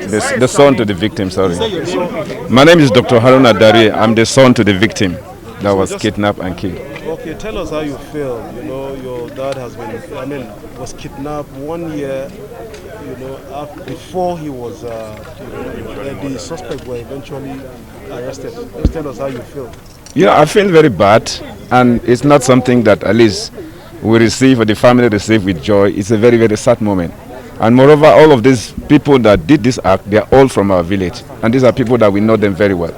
The son to the victim, sorry. My name is Dr. Haruna Dariye. I'm the son to the victim that was kidnapped and killed. Okay, tell us how you feel. You know, your dad was kidnapped 1 year, before he was, the suspect were eventually arrested. Just tell us how you feel. Yeah, I feel very bad, and it's not something that at least we receive or the family receive with joy. It's a very, very sad moment. And moreover, all of these people that did this act, they are all from our village. And these are people that we know them very well.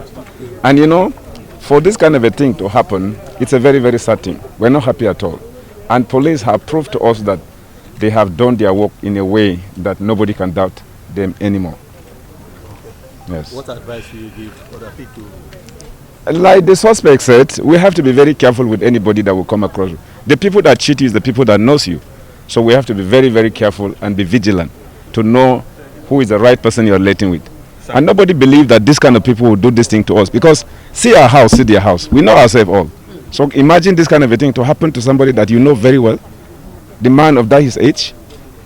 And for this kind of a thing to happen, it's a very, very sad thing. We're not happy at all. And police have proved to us that they have done their work in a way that nobody can doubt them anymore. Yes. What advice do you give other people? Like the suspect said, we have to be very careful with anybody that will come across. The people that cheat is the people that knows you. So we have to be very, very careful and be vigilant to know who is the right person you're relating with. And nobody believes that this kind of people will do this thing to us, because see our house, see their house. We know ourselves all. So imagine this kind of a thing to happen to somebody that you know very well, the man of that his age.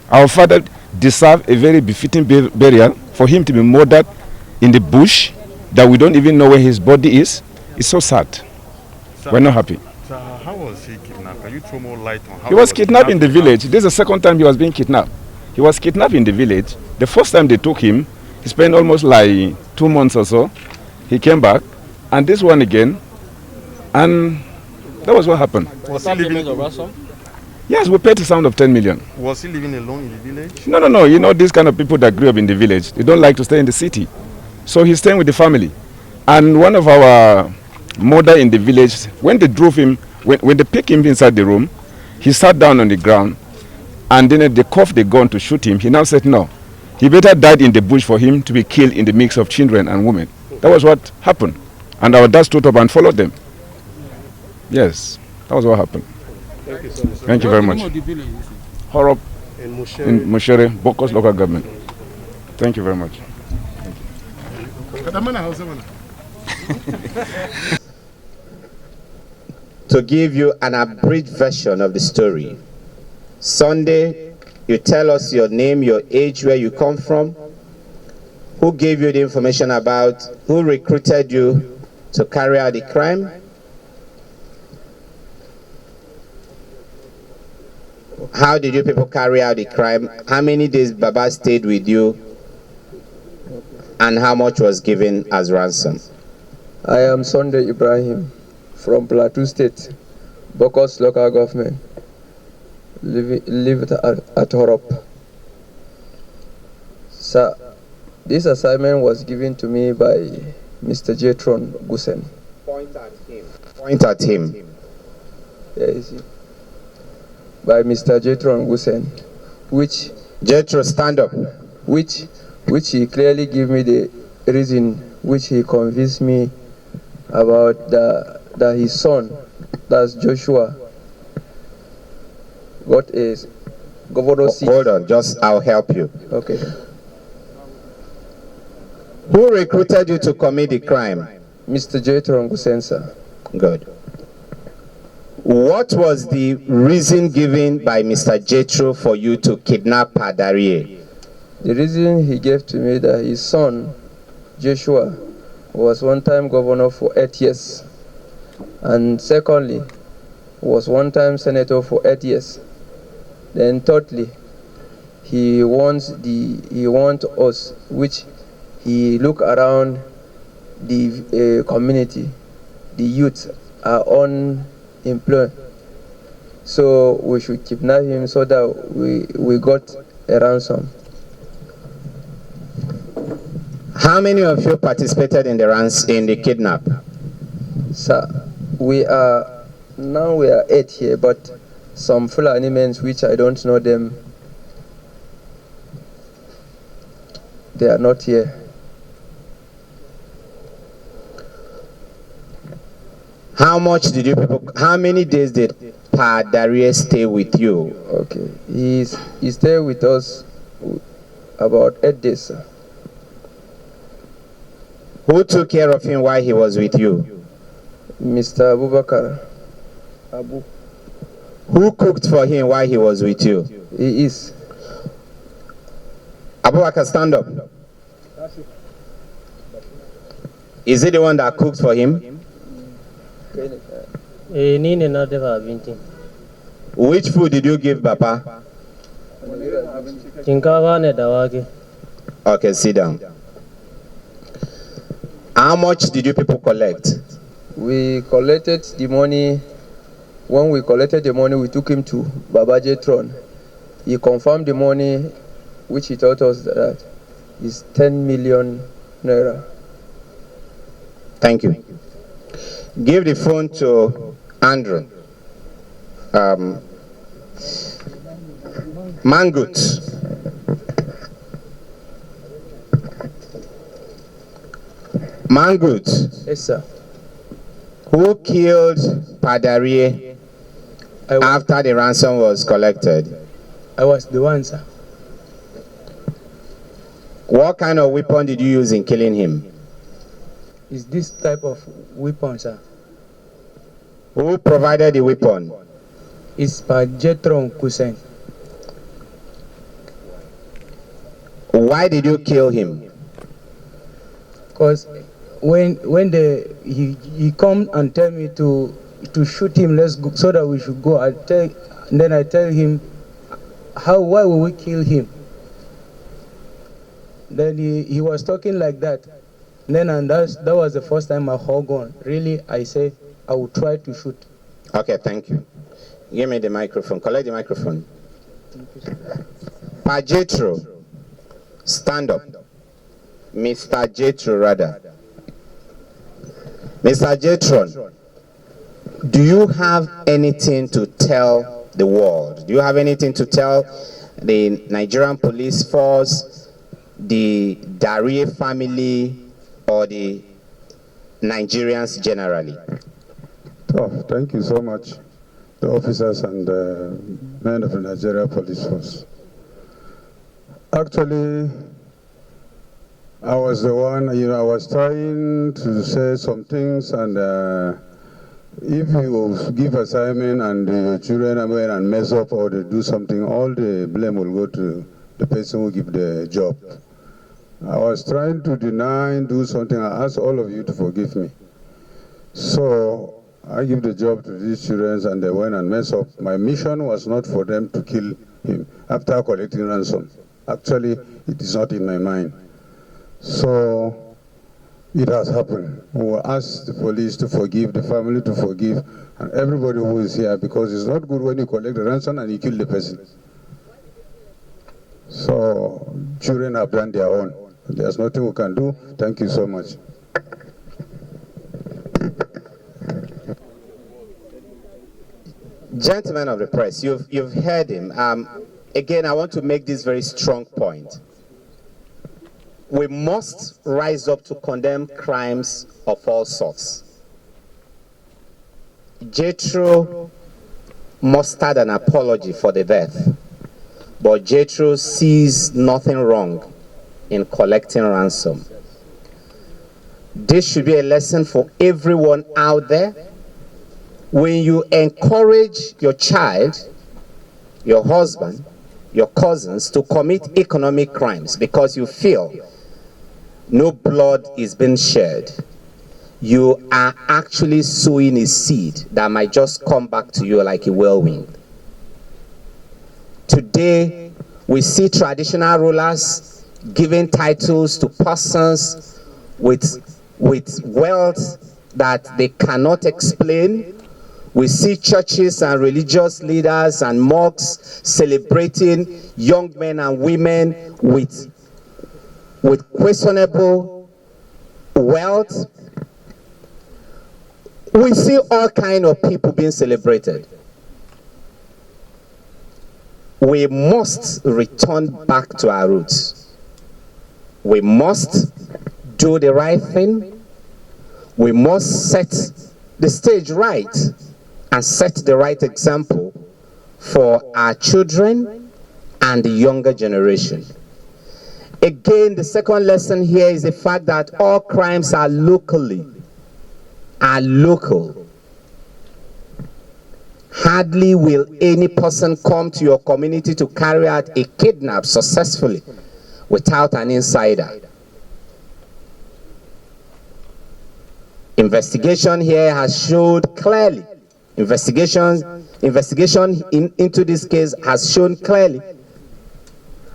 Our father deserved a very befitting burial. For him to be murdered in the bush that we don't even know where his body is, it's so sad. Sir, we're not happy. Sir, how was he kidnapped? Can you throw more light on how he was kidnapped in the village? This is the second time he was being kidnapped. He was kidnapped in the village. The first time they took him, he spent almost like 2 months or so. He came back, and this one again, and that was what happened. Was he living a ransom? Yes, we paid the sound of 10 million. Was he living alone in the village? No. You know, these kind of people that grew up in the village, they don't like to stay in the city. So he's staying with the family. And one of our mother in the village, when they drove him, when they picked him inside the room, he sat down on the ground, and then they coughed the gun to shoot him. He now said no. He better died in the bush for him to be killed in the mix of children and women. That was what happened. And our dad stood up and followed them. Yes, that was what happened. Thank you so much. Thank you very much. Horop in Mushere, Bokos local government. Thank you very much. To give you an abridged version of the story. Sunday, you tell us your name, your age, where you come from, who gave you the information about, who recruited you to carry out the crime, how did you people carry out the crime, how many days Baba stayed with you, and how much was given as ransom. I am Sunday Ibrahim from Plateau State, Bokos local government. Live at Horop. Sir, this assignment was given to me by Mr. Jetron Gusen. Point at him. Point at him. Yes, by Mr. Jetron Gusen, which Jetro, stand up. Which he clearly gave me the reason which he convinced me about that his son, that's Joshua, got a governor seat. Hold on, I'll help you. Okay. Who recruited you to commit the crime? Mr. Jetron Gusen, sir. Good. What was the reason given by Mr. Jetro for you to kidnap Dariye? The reason he gave to me that his son, Joshua, was one time governor for 8 years. And secondly, was one time senator for 8 years. Then thirdly, he wants us, which he look around the community, the youth are unemployed. So we should kidnap him so that we got a ransom. How many of you participated in the kidnap? Sir, we are 8 here, but some Fulani men which I don't know them, they are not here. How many days did Dariye stay with you? Okay, he stayed with us about 8 days, sir. Who took care of him while he was with you? Mr. Abubakar. Abu. Who cooked for him while he was with you? He is. Abubakar, stand up. Is he the one that cooked for him? Ni ne na dafa abinci. Which food did you give Papa? Shinkafa ne da wake. Okay, sit down. How much did you people collect? We collected the money. When we collected the money, we took him to Baba Jetron. He confirmed the money, which he told us that is 10 million naira. Thank you. Give the phone to Andrew. Mangut. Mangut. Yes, sir. Who killed Dariye after the ransom was collected? I was the one, sir. What kind of weapon did you use in killing him? Is this type of weapon, sir? Who provided the weapon? It's by Jetron Kusen. Why did you kill him? Because when he come and tell me to shoot him, let's go, so that we should go. Then I tell him, why will we kill him? Then he was talking like that. Then that was the first time I held on. Really, I said I will try to shoot. Okay, thank you. Give me the microphone. Collect the microphone. Pa Jetro, stand up. Mr. Jetro, rather. Mr. Jetron, do you have anything to tell the world? Do you have anything to tell the Nigerian police force, the Dariye family, or the Nigerians generally? Oh, thank you so much, the officers and men of the Nigeria Police Force. Actually, I was the one, I was trying to say some things, and if you give assignment and the children are going and mess up or they do something, all the blame will go to the person who give the job. I was trying to deny, do something. I asked all of you to forgive me. So I give the job to these children and they went and mess up. My mission was not for them to kill him after collecting ransom. Actually, it is not in my mind. So it has happened. We will ask the police to forgive, the family to forgive, and everybody who is here, because it's not good when you collect the ransom and you kill the person. So children have done their own. There's nothing we can do. Thank you so much. Gentlemen of the press, you've heard him. Again, I want to make this very strong point. We must rise up to condemn crimes of all sorts. Jethro mustered an apology for the death, but Jethro sees nothing wrong in collecting ransom. This should be a lesson for everyone out there. When you encourage your child, your husband, your cousins to commit economic crimes because you feel no blood is being shed, you are actually sowing a seed that might just come back to you like a whirlwind. Today, we see traditional rulers giving titles to persons with wealth that they cannot explain. We see churches and religious leaders and mosques celebrating young men and women with questionable wealth. We see all kinds of people being celebrated. We must return back to our roots. We must do the right thing. We must set the stage right and set the right example for our children and the younger generation. Again, the second lesson here is the fact that all crimes are local. Hardly will any person come to your community to carry out a kidnap successfully without an insider. Investigation here has showed clearly, investigation into this case has shown clearly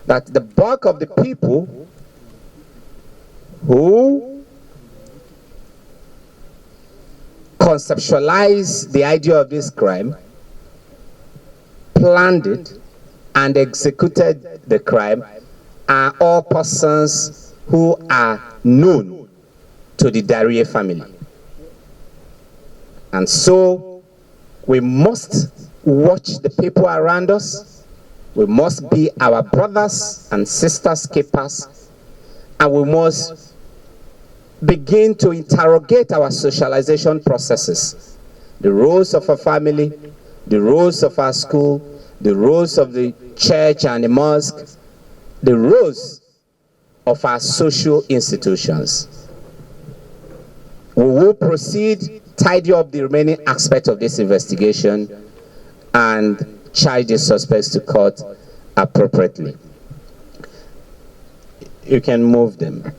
that the bulk of the people who conceptualized the idea of this crime, planned it, and executed the crime are all persons who are known to the Dariye family. And so we must watch the people around us. We must be our brothers and sisters keepers, and we must begin to interrogate our socialization processes, the roles of our family, the roles of our school, the roles of the church and the mosque, the roles of our social institutions. We will proceed, tidy up the remaining aspects of this investigation, and charge the suspects to court appropriately. You can move them.